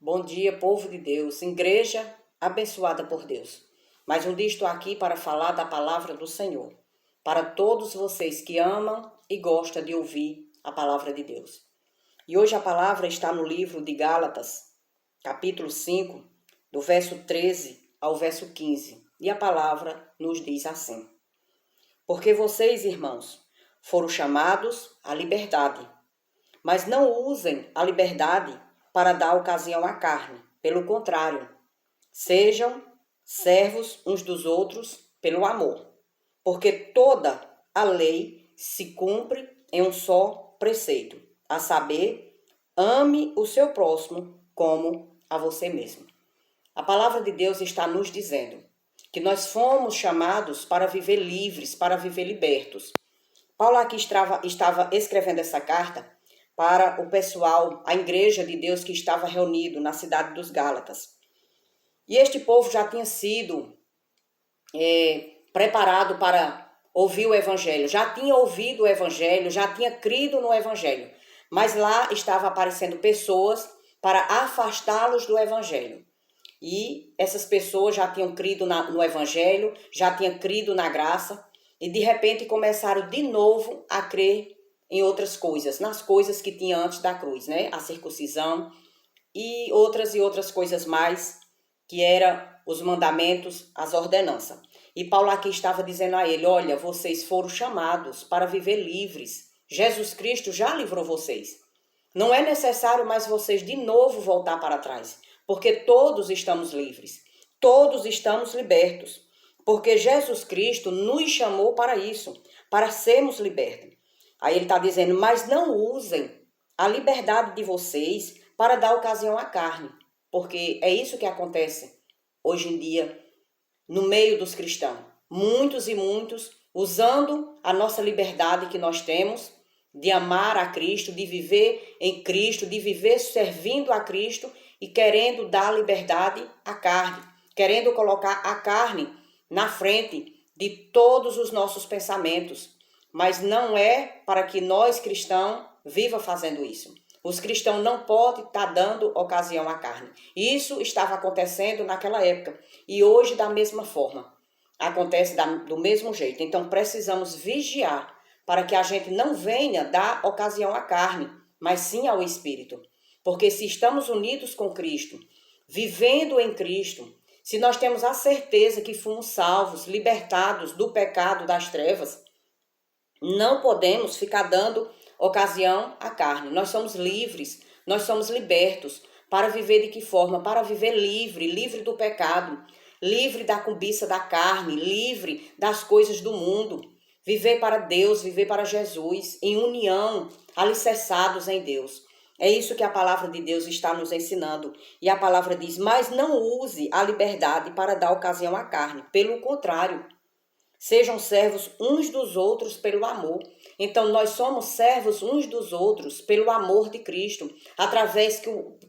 Bom dia, povo de Deus, igreja abençoada por Deus. Mais um dia estou aqui para falar da palavra do Senhor, para todos vocês que amam e gostam de ouvir a palavra de Deus. E hoje a palavra está no livro de Gálatas, capítulo 5, do verso 13 ao verso 15. E a palavra nos diz assim: Porque vocês, irmãos, foram chamados à liberdade, mas não usem a liberdade para dar ocasião à carne. Pelo contrário, sejam servos uns dos outros pelo amor. Porque toda a lei se cumpre em um só preceito, a saber, ame o seu próximo como a você mesmo. A palavra de Deus está nos dizendo que nós fomos chamados para viver livres, para viver libertos. Paulo aqui estava escrevendo essa carta para o pessoal, a igreja de Deus que estava reunido na cidade dos Gálatas. E este povo já tinha sido preparado para ouvir o evangelho, já tinha ouvido o evangelho, já tinha crido no evangelho. Mas lá estavam aparecendo pessoas para afastá-los do evangelho. E essas pessoas já tinham crido no evangelho, já tinham crido na graça, e de repente começaram de novo a crer em outras coisas, nas coisas que tinha antes da cruz, né? A circuncisão e outras coisas mais, que eram os mandamentos, as ordenanças. E Paulo aqui estava dizendo a ele: olha, vocês foram chamados para viver livres. Jesus Cristo já livrou vocês. Não é necessário mais vocês de novo voltar para trás, porque todos estamos livres, todos estamos libertos, porque Jesus Cristo nos chamou para isso, para sermos libertos. Aí ele está dizendo, mas não usem a liberdade de vocês para dar ocasião à carne, porque é isso que acontece hoje em dia no meio dos cristãos. Muitos e muitos usando a nossa liberdade que nós temos de amar a Cristo, de viver em Cristo, de viver servindo a Cristo e querendo dar liberdade à carne, querendo colocar a carne na frente de todos os nossos pensamentos. Mas não é para que nós cristãos viva fazendo isso. Os cristãos não podem estar dando ocasião à carne. Isso estava acontecendo naquela época e hoje da mesma forma. Acontece do mesmo jeito. Então precisamos vigiar para que a gente não venha dar ocasião à carne, mas sim ao Espírito. Porque se estamos unidos com Cristo, vivendo em Cristo, se nós temos a certeza que fomos salvos, libertados do pecado, das trevas, não podemos ficar dando ocasião à carne. Nós somos livres, nós somos libertos. Para viver de que forma? Para viver livre, livre do pecado, livre da cobiça da carne, livre das coisas do mundo. Viver para Deus, viver para Jesus, em união, alicerçados em Deus. É isso que a palavra de Deus está nos ensinando. E a palavra diz, mas não use a liberdade para dar ocasião à carne. Pelo contrário, sejam servos uns dos outros pelo amor. Então, nós somos servos uns dos outros pelo amor de Cristo, através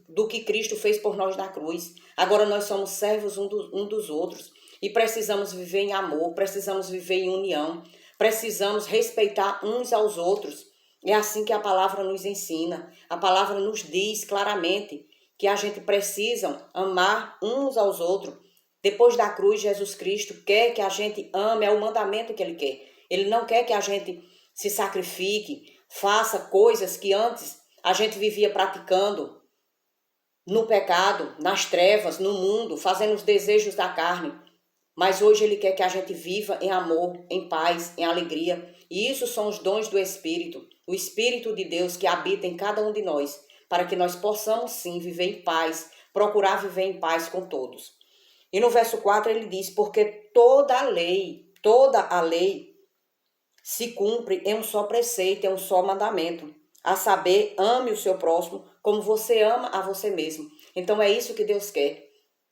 do que Cristo fez por nós na cruz. Agora, nós somos servos um dos outros e precisamos viver em amor, precisamos viver em união, precisamos respeitar uns aos outros. É assim que a palavra nos ensina. A palavra nos diz claramente que a gente precisa amar uns aos outros. Depois da cruz, Jesus Cristo quer que a gente ame, é o mandamento que Ele quer. Ele não quer que a gente se sacrifique, faça coisas que antes a gente vivia praticando no pecado, nas trevas, no mundo, fazendo os desejos da carne. Mas hoje Ele quer que a gente viva em amor, em paz, em alegria. E isso são os dons do Espírito, o Espírito de Deus que habita em cada um de nós, para que nós possamos sim viver em paz, procurar viver em paz com todos. E no verso 4 ele diz, porque toda a lei se cumpre em um só preceito, em um só mandamento. A saber, ame o seu próximo como você ama a você mesmo. Então é isso que Deus quer,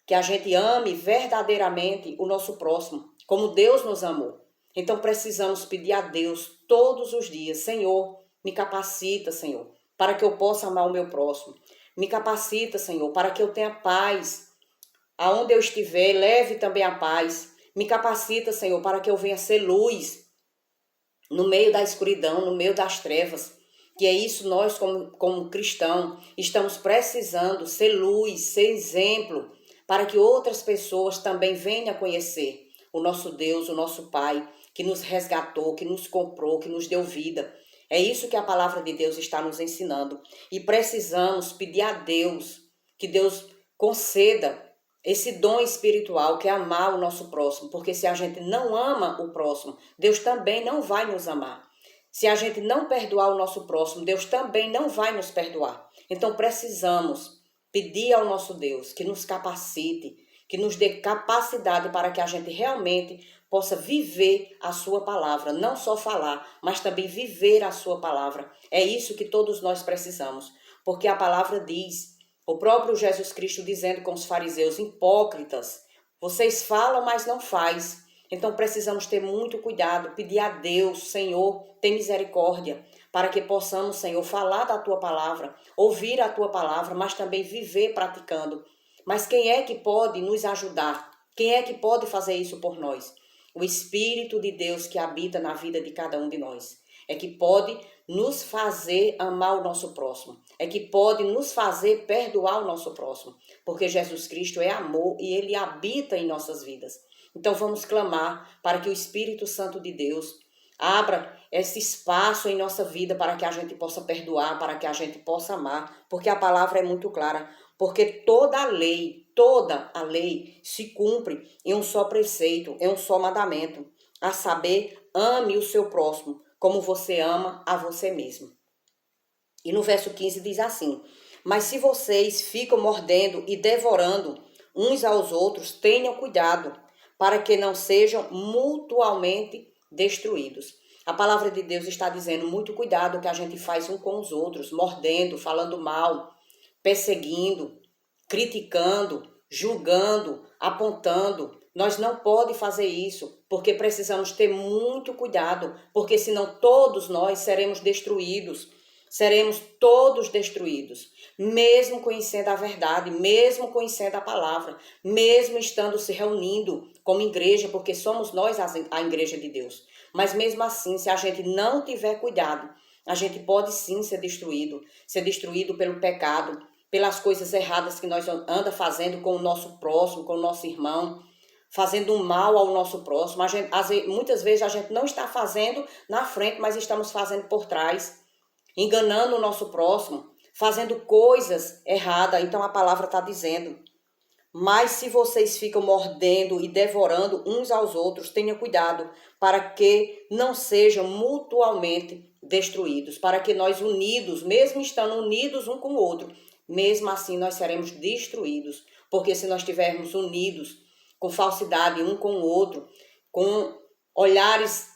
que a gente ame verdadeiramente o nosso próximo, como Deus nos amou. Então precisamos pedir a Deus todos os dias, Senhor, me capacita, Senhor, para que eu possa amar o meu próximo. Me capacita, Senhor, para que eu tenha paz. Aonde eu estiver, leve também a paz. Me capacita, Senhor, para que eu venha ser luz no meio da escuridão, no meio das trevas. que é isso nós como cristão estamos precisando ser luz, ser exemplo, para que outras pessoas também venham a conhecer o nosso Deus, o nosso Pai, que nos resgatou, que nos comprou, que nos deu vida. É isso que a palavra de Deus está nos ensinando. E precisamos pedir a Deus, que Deus conceda esse dom espiritual, que é amar o nosso próximo. Porque se a gente não ama o próximo, Deus também não vai nos amar. Se a gente não perdoar o nosso próximo, Deus também não vai nos perdoar. Então precisamos pedir ao nosso Deus que nos capacite, que nos dê capacidade para que a gente realmente possa viver a sua palavra, não só falar, mas também viver a sua palavra. É isso que todos nós precisamos, porque a palavra diz, o próprio Jesus Cristo dizendo com os fariseus, hipócritas, vocês falam, mas não faz. Então precisamos ter muito cuidado, pedir a Deus, Senhor, tem misericórdia, para que possamos, Senhor, falar da tua palavra, ouvir a tua palavra, mas também viver praticando. Mas quem é que pode nos ajudar? Quem é que pode fazer isso por nós? O Espírito de Deus que habita na vida de cada um de nós. É que pode nos fazer amar o nosso próximo. É que pode nos fazer perdoar o nosso próximo. Porque Jesus Cristo é amor e Ele habita em nossas vidas. Então vamos clamar para que o Espírito Santo de Deus abra esse espaço em nossa vida para que a gente possa perdoar, para que a gente possa amar, porque a palavra é muito clara, porque toda a lei se cumpre em um só preceito, em um só mandamento, a saber, ame o seu próximo, como você ama a você mesmo. E no verso 15 diz assim, mas se vocês ficam mordendo e devorando uns aos outros, tenham cuidado, para que não sejam mutuamente destruídos. A palavra de Deus está dizendo muito cuidado que a gente faz um com os outros, mordendo, falando mal, perseguindo, criticando, julgando, apontando. Nós não podemos fazer isso, porque precisamos ter muito cuidado, porque senão todos nós seremos destruídos. Seremos todos destruídos, mesmo conhecendo a verdade, mesmo conhecendo a palavra, mesmo estando se reunindo como igreja, porque somos nós a igreja de Deus. Mas mesmo assim, se a gente não tiver cuidado, a gente pode sim ser destruído pelo pecado, pelas coisas erradas que nós anda fazendo com o nosso próximo, com o nosso irmão, fazendo um mal ao nosso próximo. Muitas vezes a gente não está fazendo na frente, mas estamos fazendo por trás, enganando o nosso próximo, fazendo coisas erradas. Então a palavra está dizendo, mas se vocês ficam mordendo e devorando uns aos outros, tenham cuidado para que não sejam mutuamente destruídos, para que nós unidos, mesmo estando unidos um com o outro, mesmo assim nós seremos destruídos, porque se nós estivermos unidos com falsidade um com o outro, com olhares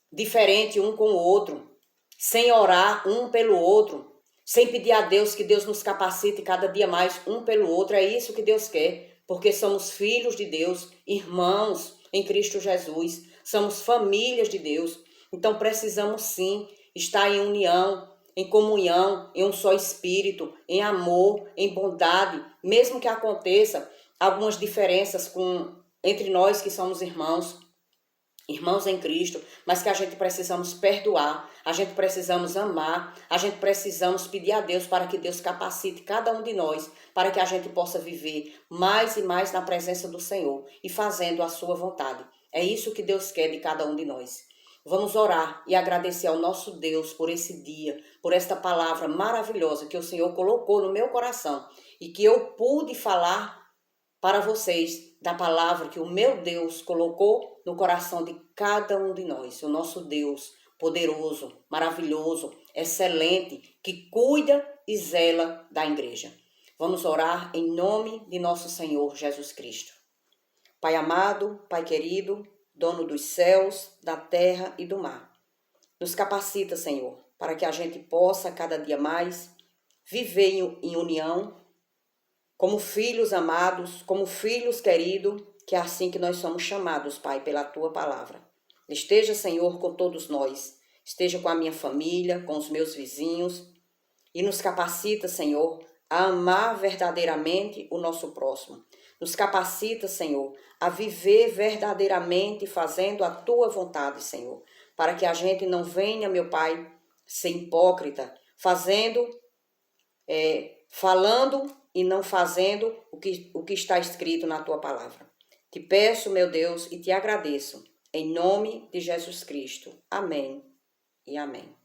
diferentes um com o outro, sem orar um pelo outro, sem pedir a Deus que Deus nos capacite cada dia mais um pelo outro. É isso que Deus quer, porque somos filhos de Deus, irmãos em Cristo Jesus, somos famílias de Deus. Então precisamos sim estar em união, em comunhão, em um só espírito, em amor, em bondade, mesmo que aconteça algumas diferenças entre nós que somos irmãos em Cristo, mas que a gente precisamos perdoar, a gente precisamos amar, a gente precisamos pedir a Deus para que Deus capacite cada um de nós, para que a gente possa viver mais e mais na presença do Senhor e fazendo a sua vontade. É isso que Deus quer de cada um de nós. Vamos orar e agradecer ao nosso Deus por esse dia, por esta palavra maravilhosa que o Senhor colocou no meu coração e que eu pude falar para vocês da palavra que o meu Deus colocou no coração de cada um de nós. O nosso Deus poderoso, maravilhoso, excelente, que cuida e zela da igreja. Vamos orar em nome de nosso Senhor Jesus Cristo. Pai amado, Pai querido, dono dos céus, da terra e do mar. Nos capacita, Senhor, para que a gente possa cada dia mais viver em união, como filhos amados, como filhos queridos, que é assim que nós somos chamados, Pai, pela Tua palavra. Esteja, Senhor, com todos nós. Esteja com a minha família, com os meus vizinhos. E nos capacita, Senhor, a amar verdadeiramente o nosso próximo. Nos capacita, Senhor, a viver verdadeiramente fazendo a Tua vontade, Senhor. Para que a gente não venha, meu Pai, ser hipócrita, falando e não fazendo o que está escrito na tua palavra. Te peço, meu Deus, e te agradeço, em nome de Jesus Cristo. Amém e amém.